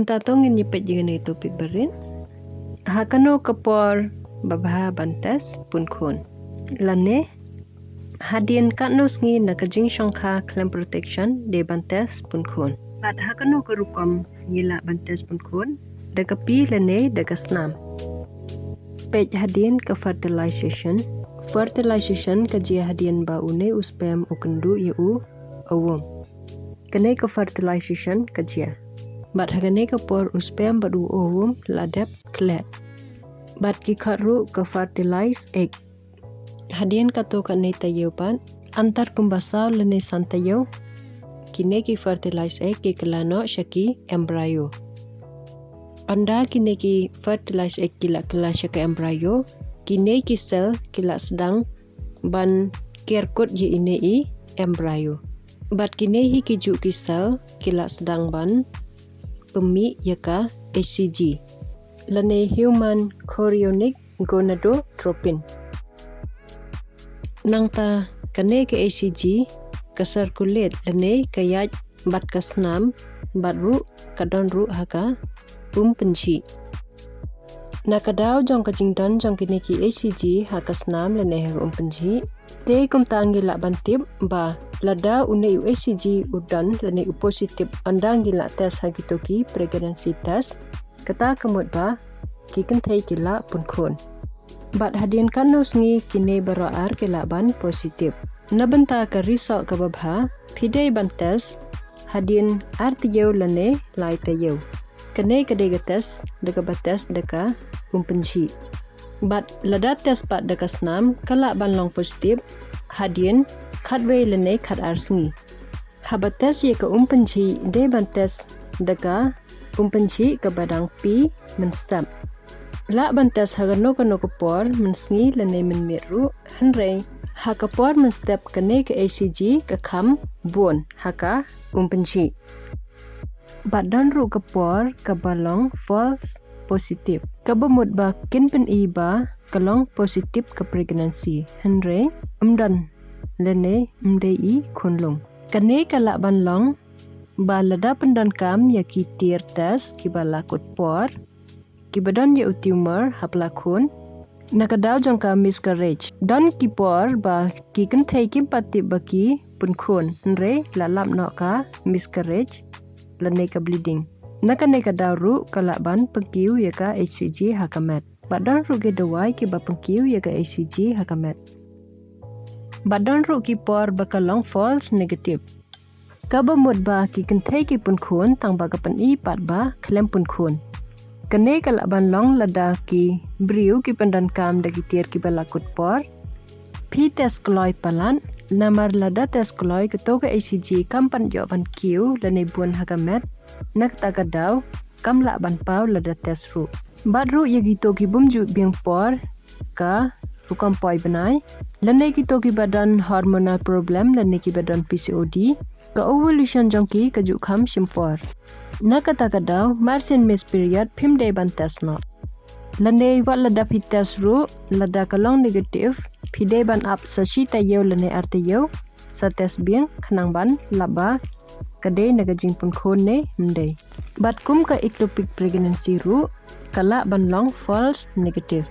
Banta tongin nyepet dengan topik berin. Hakano kapor babha bantes pun kun. Lane hadian katnos ngi nakajing shongkha claim protection de bantes pun kun. Bat hakano kerukom ngila bantes pun kun. Dakapi lane dagasnam. Pej hadian ke fertilization. Fertilization kajia hadian ba une uspem ukendu yu awum. Kene ke fertilization kajia. Bat hagane ke por uspem badu awum ladap klet. Bat ki kharu ke fertilize egg. Hadian kato kane tayo pan antar kumbasau lene santayo. Kine ki fertilize egg ki kelano syaki embryo. Anda kine ki fertilize egg kila kela syaki embryo. Kine ki sel kila sedang ban kerkut ye ine i embryo. Bat kine hi kiju ki sel kila sedang ban pemi yaka HCG. Lane human chorionic gonadotropin. Nangta kane ke HCG ke circulate lane kayat bat kasnam batru kadon ru haka penci. Nakadaw jong kajingdan jong kine ki HCG hakasnam lane haka penci. Te kumtangi la bantip ba lada une UHCG udan lane positif andang gila tes hagitoki pregnancy test kata kemut ba kiken thai kila pun khon. Bat hadian kanos ngi kine baroar kila ban positif. Nabenta ka risok ka babha pidai bantes hadian artiyo lane lai tayo. Kene kadega tes deka bates deka umpenci. Bat lada tes pat deka snam kala ban long positif hadian khatwe lene khat arsngi. Habates ye ka umpenci de bantes deka umpenci ke badang pi menstab. La bantes hagano kano kapor mensngi lene menmiru henre hakapor menstep kene ke HCG ke kham bon haka umpenci. Badan ru kapor ke balong false positif. Kabamut ba kinpen i ba kalong positif ke pregnancy henre umdan lene mdei khunlung. Kane kala banlong ba lada pendan kam ya ki tir tes ki balakut por ki badan ya tumor hapla khun nakadaw jong ka miscarriage dan ki por ba ki kan thai ki pati baki pun khun henre lalap no ka miscarriage lane ka bleeding nakane ka daru kala ban pengkiu ya ka HCG hakamet badan ru ge dawai ki ba pengkiu ya ka HCG hakamet badan ru ki por bakalong false negative kabamut ba ki kenthai ki pun khun tang ba kapan i pat ba klem pun khun kane kala ban long lada ki briu ki pandan kam dagi tier ki balakut por pi tes kloi palan namar lada tes kloi keto ke HCG kampan jo ban kiu lane bun hakamet nak takadaw kam la ban pau lada tes ru badru yagito ki bumju biang por ka rukam poi banai lane kito ki badan hormonal problem lane ki badan PCOD ka ovulation jongki ka jukham simpor nakata kadaw marsin mes period phim day ban test no lane wat lada fit test ru lada kalong negative phide ban up sashi tayo lane artayo sa test biang khanang ban laba kade nagajing pun khon ne mde bat kum ka ectopic pregnancy ru kala ban long false negative.